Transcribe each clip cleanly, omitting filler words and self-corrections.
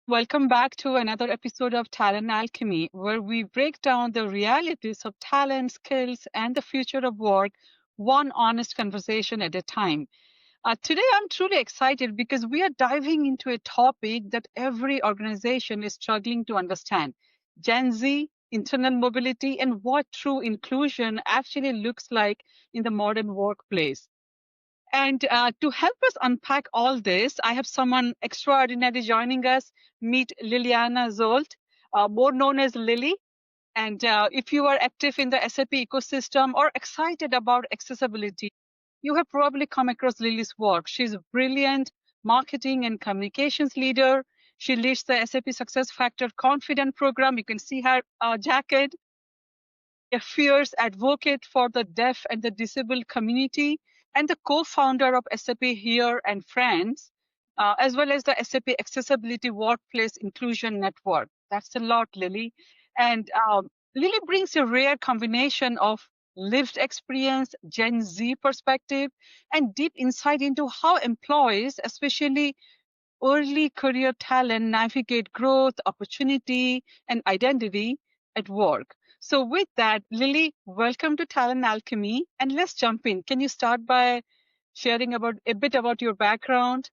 Welcome back to another episode of Talent Alchemy, where we break down the realities of talent, skills, and the future of work, one honest conversation at a time. Today, I'm truly excited because we are diving into a topic that every organization is struggling to understand: Gen Z, internal mobility, and what true inclusion actually looks like in the modern workplace. And to help us unpack all this, I have someone extraordinary joining us. Meet Liliana Zolt, more known as Lily. And if you are active in the SAP ecosystem or excited about accessibility, you have probably come across Lily's work. She's a brilliant marketing and communications leader. She leads the SAP Success Factor Confident program. You can see her jacket, a fierce advocate for the deaf and the disabled community, and the co-founder of SAP Here and Friends, as well as the SAP Accessibility Workplace Inclusion Network. That's a lot, Lily. And Lily brings a rare combination of lived experience, Gen Z perspective, and deep insight into how employees, especially early career talent, navigate growth, opportunity, and identity at work. So, with that, Lily, welcome to Talent Alchemy, and let's jump in. Can you start by sharing about a bit about your background?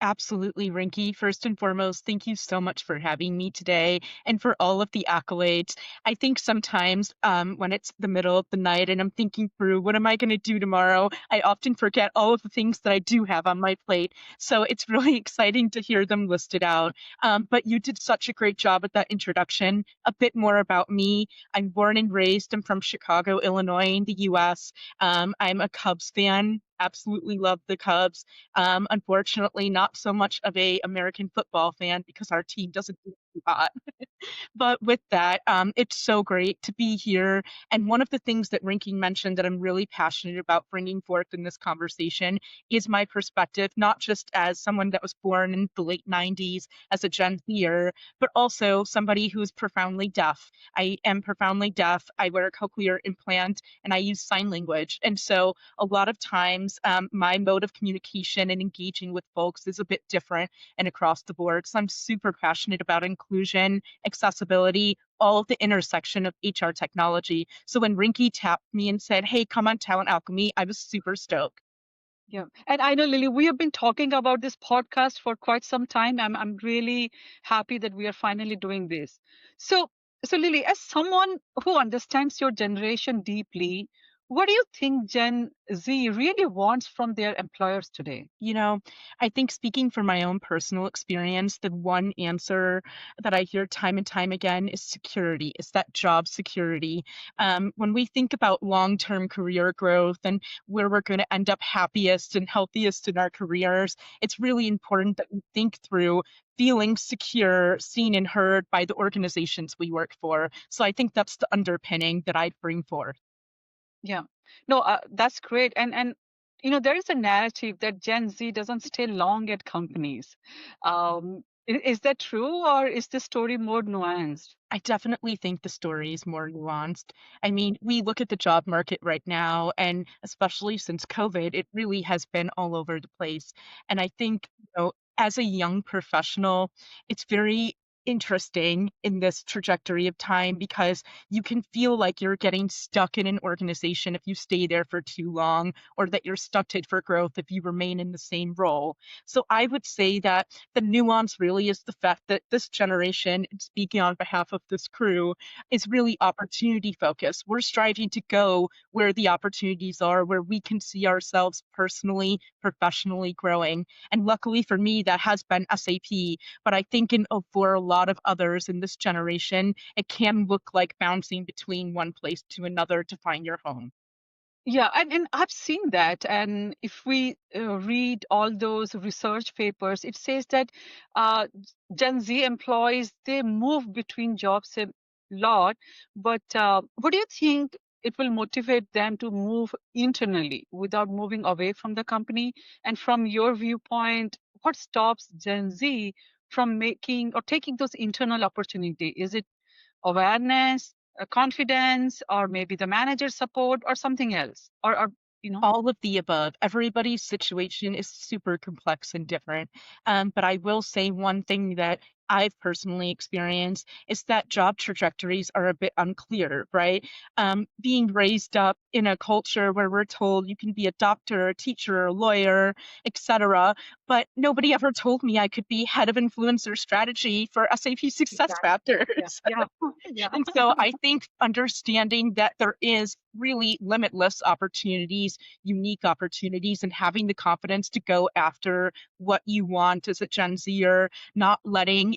Absolutely, Rinky. First and foremost, thank you so much for having me today and for all of the accolades. I think sometimes when it's the middle of the night and I'm thinking through what am I going to do tomorrow, I often forget all of the things that I do have on my plate. So it's really exciting to hear them listed out. But you did such a great job at that introduction. A bit more about me. I'm born and raised. I'm from Chicago, Illinois, in the US. I'm a Cubs fan. Absolutely love the Cubs. Unfortunately, not so much of a American football fan because our team doesn't do too hot. But with that, it's so great to be here. And one of the things that Rinky mentioned that I'm really passionate about bringing forth in this conversation is my perspective, not just as someone that was born in the late 90s as a Gen Zer, but also somebody who is profoundly deaf. I am profoundly deaf. I wear a cochlear implant and I use sign language. And so a lot of times, my mode of communication and engaging with folks is a bit different and across the board. So I'm super passionate about inclusion, accessibility, all of the intersection of HR technology. So when Rinky tapped me and said, "Hey, come on Talent Alchemy," I was super stoked. Yeah. And I know, Lily, we have been talking about this podcast for quite some time. I'm really happy that we are finally doing this. So, so Lily, as someone who understands your generation deeply, what do you think Gen Z really wants from their employers today? You know, I think speaking from my own personal experience, the one answer that I hear time and time again is security. It's that job security. When we think about long-term career growth and where we're going to end up happiest and healthiest in our careers, it's really important that we think through feeling secure, seen and heard by the organizations we work for. So I think that's the underpinning that I'd bring forth. Yeah. No, that's great. And there is a narrative that Gen Z doesn't stay long at companies. Is that true, or is the story more nuanced? I definitely think the story is more nuanced. I mean, we look at the job market right now, and especially since COVID, it really has been all over the place. And I think, as a young professional, it's very interesting in this trajectory of time because you can feel like you're getting stuck in an organization if you stay there for too long, or that you're stunted for growth if you remain in the same role. So I would say that the nuance really is the fact that this generation, speaking on behalf of this crew, is really opportunity focused. We're striving to go where the opportunities are, where we can see ourselves personally, professionally growing. And luckily for me, that has been SAP. But I think for a lot of others in this generation, it can look like bouncing between one place to another to find your home. Yeah, and I've seen that. And if we read all those research papers, it says that uh, Gen Z employees, they move between jobs a lot. But what do you think it will motivate them to move internally without moving away from the company? And from your viewpoint, what stops Gen Z from making or taking those internal opportunity? Is it awareness, confidence, or maybe the manager support, or something else, or All of the above. Everybody's situation is super complex and different. But I will say one thing that I've personally experienced is that job trajectories are a bit unclear, right? Being raised up in a culture where we're told you can be a doctor, a teacher, a lawyer, etc., but nobody ever told me I could be head of influencer strategy for SAP Success Exactly. Yeah. Factors. Yeah. Yeah. And so I think understanding that there is really limitless opportunities, unique opportunities, and having the confidence to go after what you want as a Gen Zer, not letting,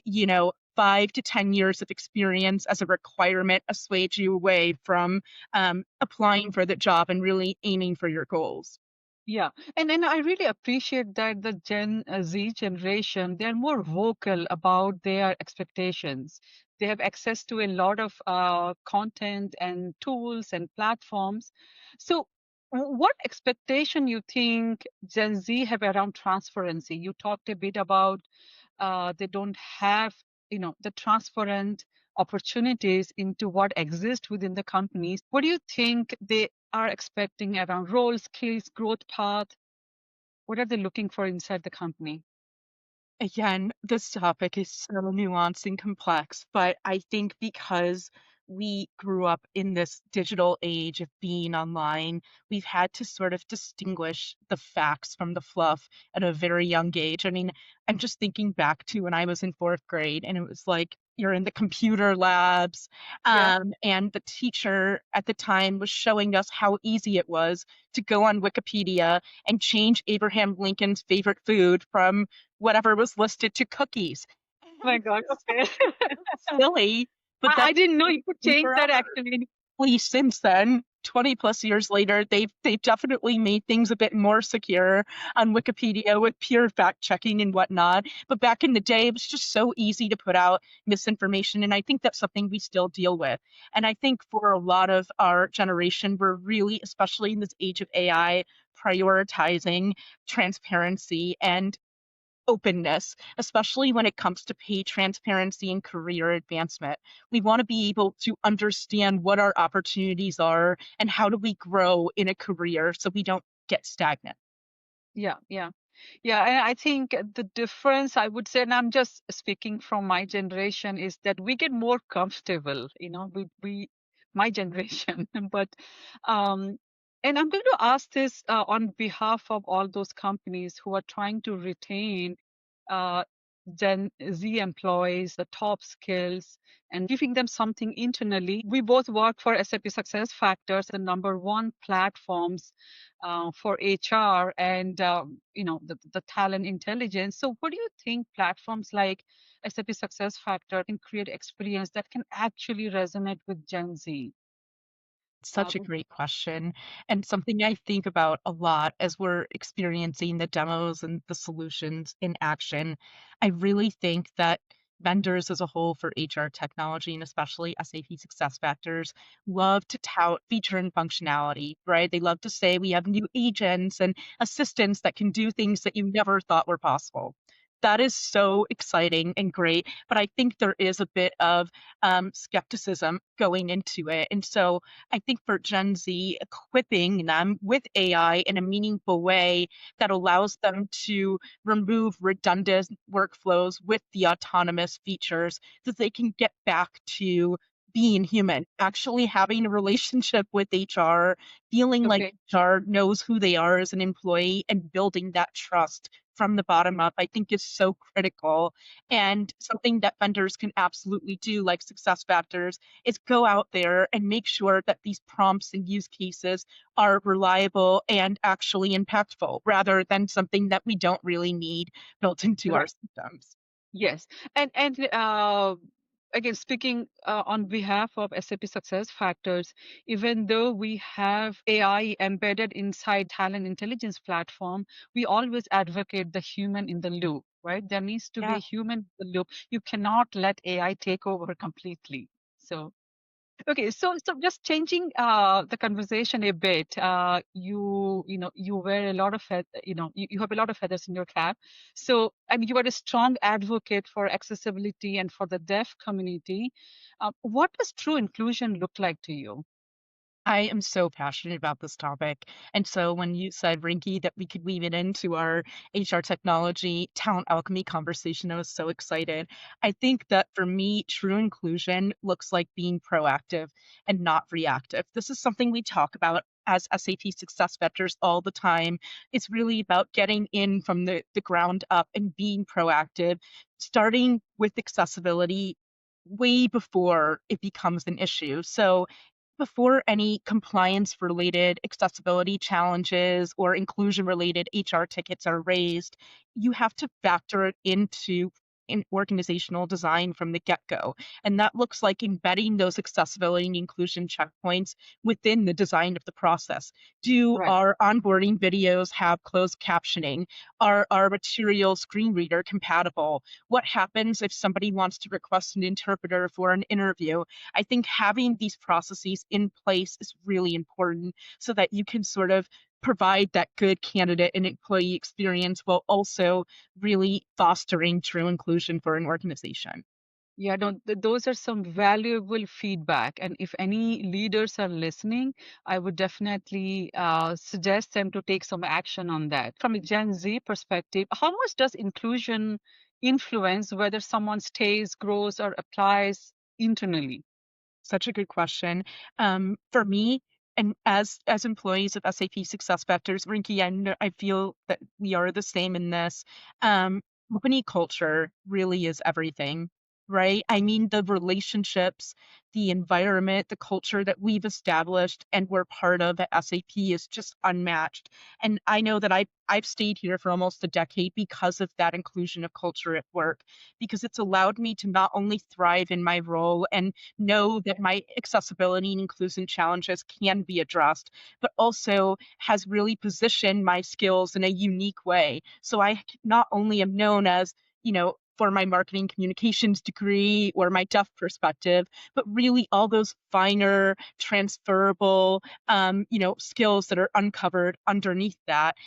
5 to 10 years of experience as a requirement assuage you away from applying for the job and really aiming for your goals. Yeah, and I really appreciate that the Gen Z generation, they're more vocal about their expectations. They have access to a lot of content and tools and platforms. So, what expectation you think Gen Z have around transparency? You talked a bit about they don't have, the transparent opportunities into what exists within the companies. What do you think they are expecting around roles, skills, growth path? What are they looking for inside the company? Again, this topic is so nuanced and complex, but I think because we grew up in this digital age of being online, we've had to sort of distinguish the facts from the fluff at a very young age. I mean, I'm just thinking back to when I was in fourth grade, and it was like you're in the computer labs, Yeah. and the teacher at the time was showing us how easy it was to go on Wikipedia and change Abraham Lincoln's favorite food from whatever was listed to cookies. Oh my God. Okay. Silly, but I that's didn't know you stayed could with me change that forever. actually. Since then, 20 plus years later, they've definitely made things a bit more secure on Wikipedia with pure fact checking and whatnot. But back in the day, it was just so easy to put out misinformation. And I think that's something we still deal with. And I think for a lot of our generation, we're really, especially in this age of AI, prioritizing transparency and openness, especially when it comes to pay transparency and career advancement. We want to be able to understand what our opportunities are and how do we grow in a career so we don't get stagnant. Yeah, yeah. Yeah, and I think the difference I would say, and I'm just speaking from my generation, is that we get more comfortable, my generation. But um, and I'm going to ask this on behalf of all those companies who are trying to retain uh, Gen Z employees, the top skills, and giving them something internally. We both work for SAP Success Factors, the number one platforms for HR and the talent intelligence. So, what do you think platforms like SAP Success Factor can create experience that can actually resonate with Gen Z? Such a Um, great question, and something I think about a lot as we're experiencing the demos and the solutions in action. I really think that vendors as a whole for HR technology, and especially SAP SuccessFactors, love to tout feature and functionality, right? They love to say we have new agents and assistants that can do things that you never thought were possible. That is so exciting and great, but I think there is a bit of skepticism going into it. And so I think for Gen Z, equipping them with AI in a meaningful way that allows them to remove redundant workflows with the autonomous features so they can get back to being human, actually having a relationship with HR, feeling like okay. HR knows who they are as an employee and building that trust from the bottom up, I think is so critical and something that vendors can absolutely do, like success factors, is go out there and make sure that these prompts and use cases are reliable and actually impactful rather than something that we don't really need built into our Right. systems. Yes. And again, speaking on behalf of SAP Success Factors, even though we have AI embedded inside talent intelligence platform, we always advocate the human in the loop, right? There needs to be a Yeah. human in the loop. You cannot let AI take over completely. So okay, so just changing the conversation a bit. You wear a lot of you have a lot of feathers in your cap. So and you are a strong advocate for accessibility and for the deaf community. What does true inclusion look like to you? I am so passionate about this topic. And so when you said, Rinky, that we could weave it into our HR technology talent alchemy conversation, I was so excited. I think that for me, true inclusion looks like being proactive and not reactive. This is something we talk about as SAP success vectors all the time. It's really about getting in from the ground up and being proactive, starting with accessibility way before it becomes an issue. So before any compliance related accessibility challenges or inclusion related HR tickets are raised, you have to factor it into in organizational design from the get go. And that looks like embedding those accessibility and inclusion checkpoints within the design of the process. Do Right. our onboarding videos have closed captioning? Are our materials screen reader compatible? What happens if somebody wants to request an interpreter for an interview? I think having these processes in place is really important so that you can sort of provide that good candidate and employee experience while also really fostering true inclusion for an organization. Yeah, no, those are some valuable feedback. And if any leaders are listening, I would definitely suggest them to take some action on that. From a Gen Z perspective, how much does inclusion influence whether someone stays, grows, or applies internally? Such a good question. For me, and as employees of SAP SuccessFactors, Rinky, I feel that we are the same in this. Company culture really is everything, right? I mean, the relationships, the environment, the culture that we've established and we're part of at SAP is just unmatched. And I know that I've stayed here for almost a decade because of that inclusion of culture at work, because it's allowed me to not only thrive in my role and know that my accessibility and inclusion challenges can be addressed, but also has really positioned my skills in a unique way. So I not only am known as, for my marketing communications degree or my deaf perspective, but really all those finer, transferable, skills that are uncovered underneath that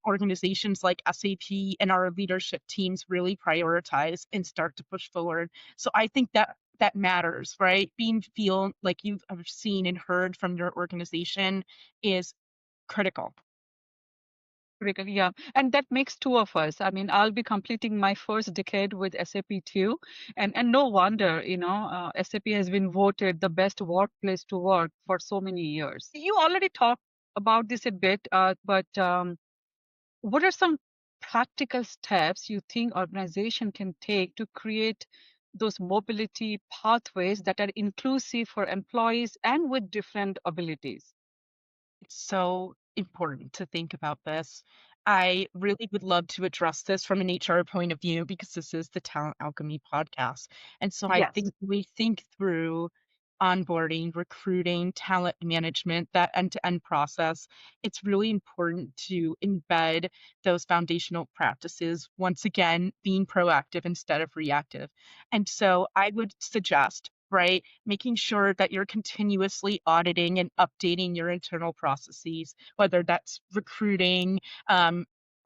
organizations like SAP and our leadership teams really prioritize and start to push forward. So I think that matters, right? Being feel like you've seen and heard from your organization is critical. Critical, yeah. And that makes two of us. I mean, I'll be completing my first decade with SAP too. And no wonder, SAP has been voted the best workplace to work for so many years. You already talked about this a bit, but what are some practical steps you think organization can take to create those mobility pathways that are inclusive for employees and with different abilities? It's so important to think about this. I really would love to address this from an HR point of view because this is the Talent Alchemy podcast. And so I Yes. think we think through onboarding, recruiting, talent management, that end-to-end process. It's really important to embed those foundational practices, once again, being proactive instead of reactive. And so I would suggest, right, making sure that you're continuously auditing and updating your internal processes, whether that's recruiting,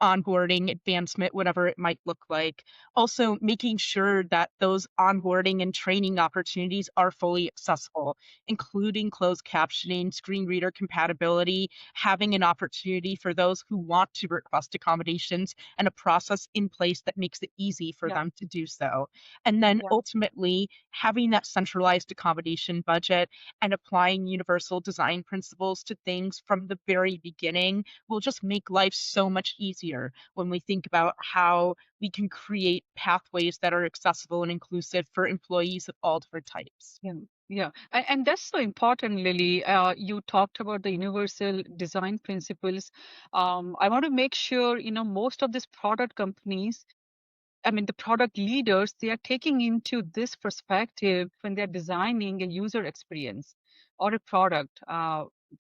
onboarding, advancement, whatever it might look like. Also, making sure that those onboarding and training opportunities are fully accessible, including closed captioning, screen reader compatibility, having an opportunity for those who want to request accommodations and a process in place that makes it easy for Yeah. them to do so. And then Yeah. ultimately, having that centralized accommodation budget and applying universal design principles to things from the very beginning will just make life so much easier when we think about how we can create pathways that are accessible and inclusive for employees of all different types. Yeah, yeah, and that's so important, Lily. You talked about the universal design principles. I want to make sure, most of these product companies, I mean, the product leaders, they are taking into this perspective when they're designing a user experience or a product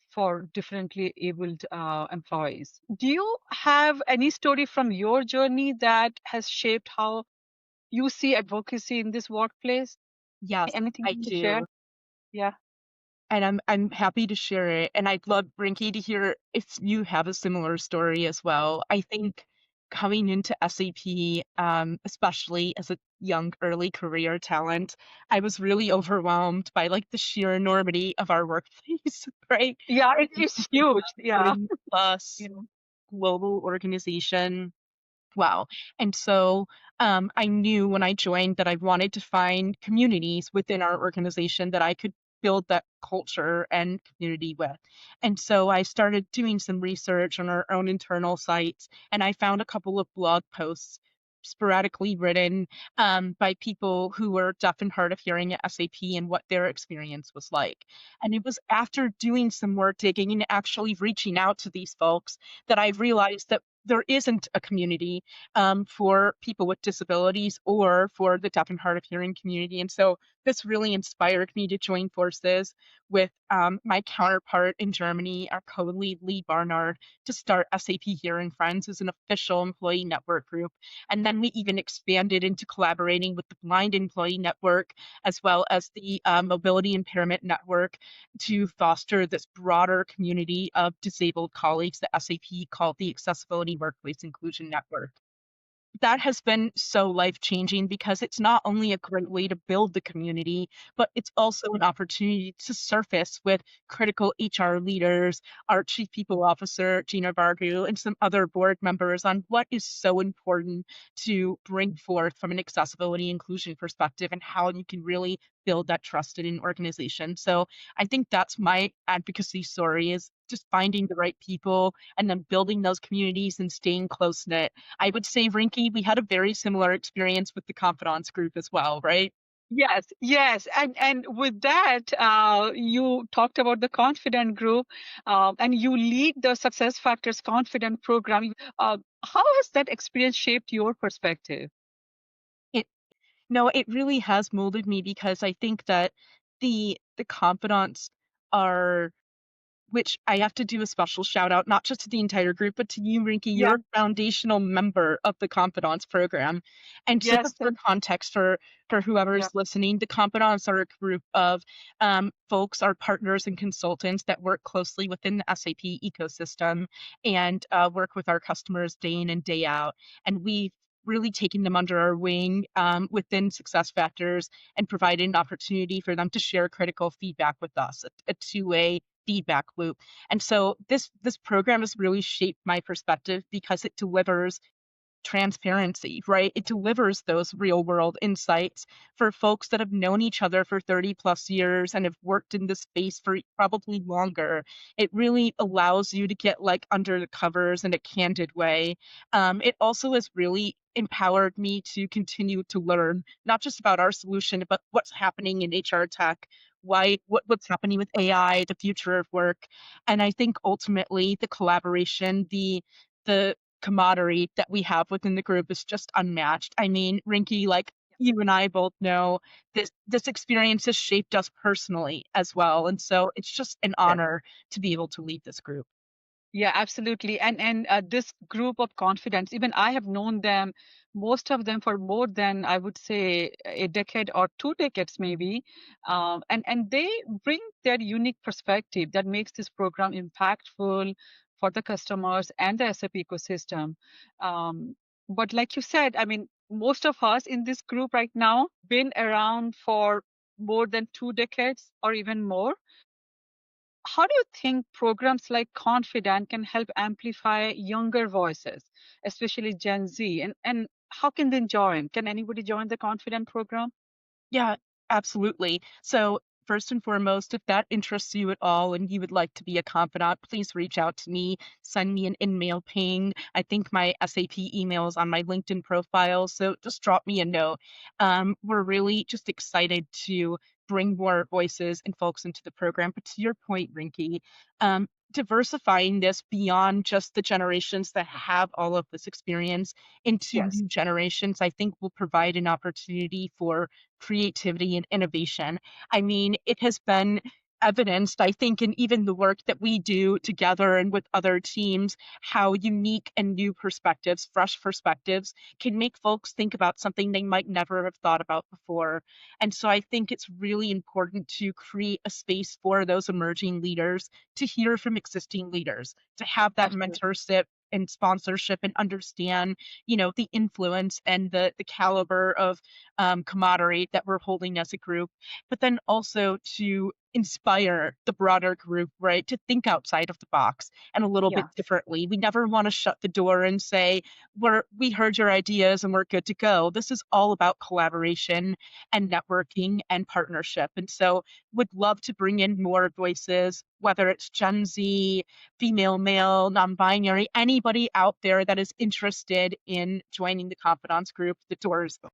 for differently abled employees. Do you have any story from your journey that has shaped how you see advocacy in this workplace? Yes, Anything I you can share? do. Yeah. And I'm happy to share it. And I'd love, Rinky, to hear if you have a similar story as well. I think coming into SAP, especially as a young early career talent, I was really overwhelmed by like the sheer enormity of our workplace, right? Yeah, it's huge. Yeah. 30 plus Yeah. global organization. Wow. And so I knew when I joined that I wanted to find communities within our organization that I could build that culture and community with. And so I started doing some research on our own internal sites, and I found a couple of blog posts sporadically written by people who were deaf and hard of hearing at SAP and what their experience was like. And it was after doing some work digging and actually reaching out to these folks that I realized that there isn't a community for people with disabilities or for the deaf and hard of hearing community. And so this really inspired me to join forces with my counterpart in Germany, our co-lead Lee Barnard, to start SAP Here and Friends as an official employee network group. And then we even expanded into collaborating with the Blind Employee Network as well as the Mobility Impairment Network to foster this broader community of disabled colleagues that SAP called the Accessibility Workplace Inclusion Network. That has been so life changing because it's not only a great way to build the community, but it's also an opportunity to surface with critical HR leaders, our chief people officer, Gina Vargu, and some other board members on what is so important to bring forth from an accessibility inclusion perspective and how you can really build that trust in an organization. So I think that's my advocacy story is just finding the right people and then building those communities and staying close knit. I would say, Rinky, we had a very similar experience with the confidants group as well, right? Yes, yes, and with that, you talked about the confident group, and you lead the Success Factors Confident program. How has that experience shaped your perspective? It No, it really has molded me because I think that the confidants are, which I have to do a special shout out, not just to the entire group, but to you, Rinky. Yeah, You're a foundational member of the Confidants program. And so yes, just for context for yeah, whoever's listening, the Confidants are a group of folks, our partners and consultants that work closely within the SAP ecosystem and work with our customers day in and day out. And we've really taken them under our wing within Success Factors and provided an opportunity for them to share critical feedback with us, a two-way feedback loop. And so this program has really shaped my perspective because it delivers transparency, right? It delivers those real world insights for folks that have known each other for 30 plus years and have worked in this space for probably longer. It really allows you to get like under the covers in a candid way. It also has really empowered me to continue to learn, not just about our solution, but what's happening in HR tech, what's happening with AI, the future of work. And I think ultimately the collaboration, the camaraderie that we have within the group is just unmatched. I mean, Rinky, like you and I both know, this experience has shaped us personally as well. And so it's just an yes. honor to be able to lead this group. Yeah, absolutely. And this group of confidence, even I have known them, most of them for more than I would say a decade or 2 decades maybe. And they bring their unique perspective that makes this program impactful for the customers and the SAP ecosystem. But like you said, I mean, most of us in this group right now been around for more than 2 decades or even more. How do you think programs like Confident can help amplify younger voices, especially Gen Z? And how can they join? Can anybody join the Confident program? Yeah, absolutely. So, first and foremost, if that interests you at all and you would like to be a confidant, please reach out to me. Send me an in-mail ping. I think my SAP email is on my LinkedIn profile, so just drop me a note. We're really just excited to bring more voices and folks into the program. But to your point, Rinky, diversifying this beyond just the generations that have all of this experience into Yes, new generations, I think will provide an opportunity for creativity and innovation. I mean, it has been evidenced, I think, in even the work that we do together and with other teams, how unique and new perspectives, fresh perspectives, can make folks think about something they might never have thought about before. And so I think it's really important to create a space for those emerging leaders to hear from existing leaders, to have that absolutely. mentorship and sponsorship and understand, the influence and the caliber of camaraderie that we're holding as a group, but then also to inspire the broader group, right, to think outside of the box and a little bit Yeah. differently. We never want to shut the door and say, we heard your ideas and we're good to go. This is all about collaboration and networking and partnership. And so would love to bring in more voices, whether it's Gen Z, female, male, non-binary, anybody out there that is interested in joining the Confidants group. The door is open.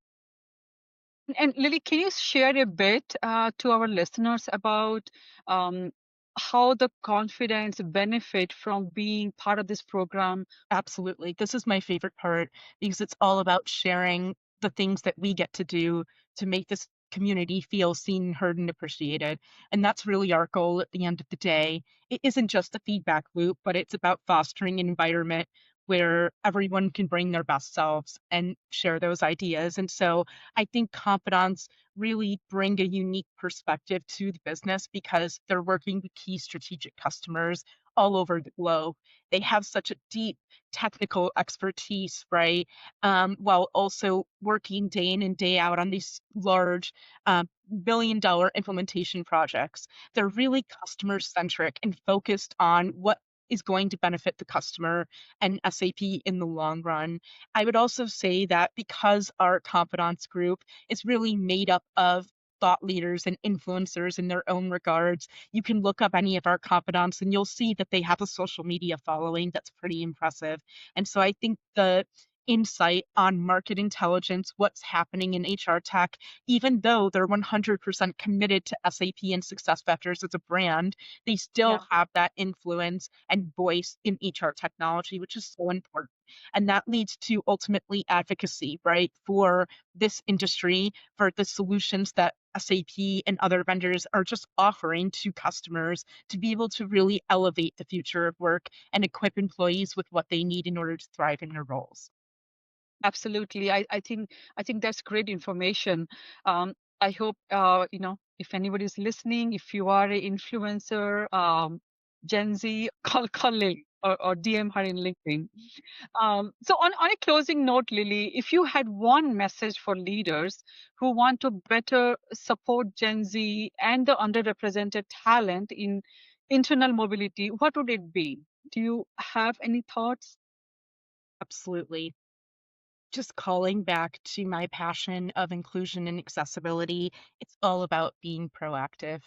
And Lily, can you share a bit to our listeners about um, how the confidence benefit from being part of this program? Absolutely. This is my favorite part because it's all about sharing the things that we get to do to make this community feel seen, heard, and appreciated. And that's really our goal at the end of the day. It isn't just a feedback loop, but it's about fostering an environment where everyone can bring their best selves and share those ideas. And so I think confidants really bring a unique perspective to the business because they're working with key strategic customers all over the globe. They have such a deep technical expertise, right? While also working day in and day out on these large billion-dollar implementation projects. They're really customer centric and focused on what is going to benefit the customer and SAP in the long run. I would also say that because our confidants group is really made up of thought leaders and influencers in their own regards, you can look up any of our confidants and you'll see that they have a social media following that's pretty impressive. And so I think the insight on market intelligence, what's happening in HR tech, even though they're 100% committed to SAP and SuccessFactors as a brand, they still Yeah. have that influence and voice in HR technology, which is so important. And that leads to ultimately advocacy, right, for this industry, for the solutions that SAP and other vendors are just offering to customers to be able to really elevate the future of work and equip employees with what they need in order to thrive in their roles. Absolutely. I think that's great information. I hope if anybody's listening, if you are an influencer, Gen Z, call Lily or DM her in LinkedIn. So on a closing note, Lily, if you had one message for leaders who want to better support Gen Z and the underrepresented talent in internal mobility, what would it be? Do you have any thoughts? Absolutely. Just calling back to my passion of inclusion and accessibility, it's all about being proactive,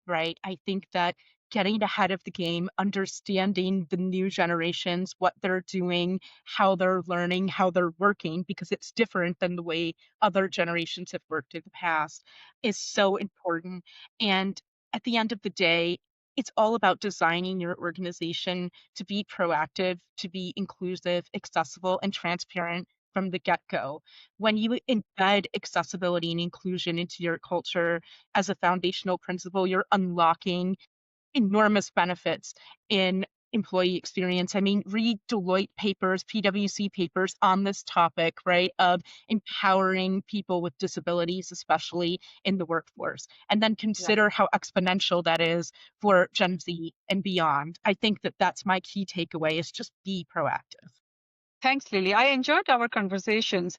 right? I think that getting ahead of the game, understanding the new generations, what they're doing, how they're learning, how they're working, because it's different than the way other generations have worked in the past, is so important. And at the end of the day, it's all about designing your organization to be proactive, to be inclusive, accessible, and transparent from the get-go. When you embed accessibility and inclusion into your culture as a foundational principle, you're unlocking enormous benefits in employee experience. I mean, read Deloitte papers, PwC papers on this topic, right, of empowering people with disabilities, especially in the workforce, and then Yeah. consider how exponential that is for Gen Z and beyond. I think that that's my key takeaway is just be proactive. Thanks, Lily. I enjoyed our conversations.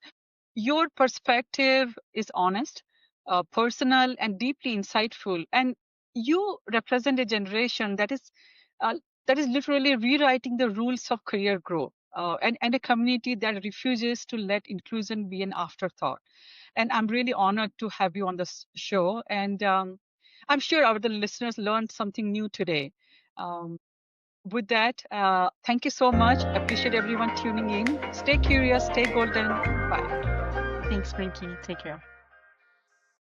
Your perspective is honest, personal, and deeply insightful. And you represent a generation uh, that is literally rewriting the rules of career growth, and a community that refuses to let inclusion be an afterthought. And I'm really honored to have you on this show. And I'm sure the listeners learned something new today. Um, with that, thank you so much. Appreciate everyone tuning in. Stay curious, stay golden. Bye. Thanks, Rinky. Take care.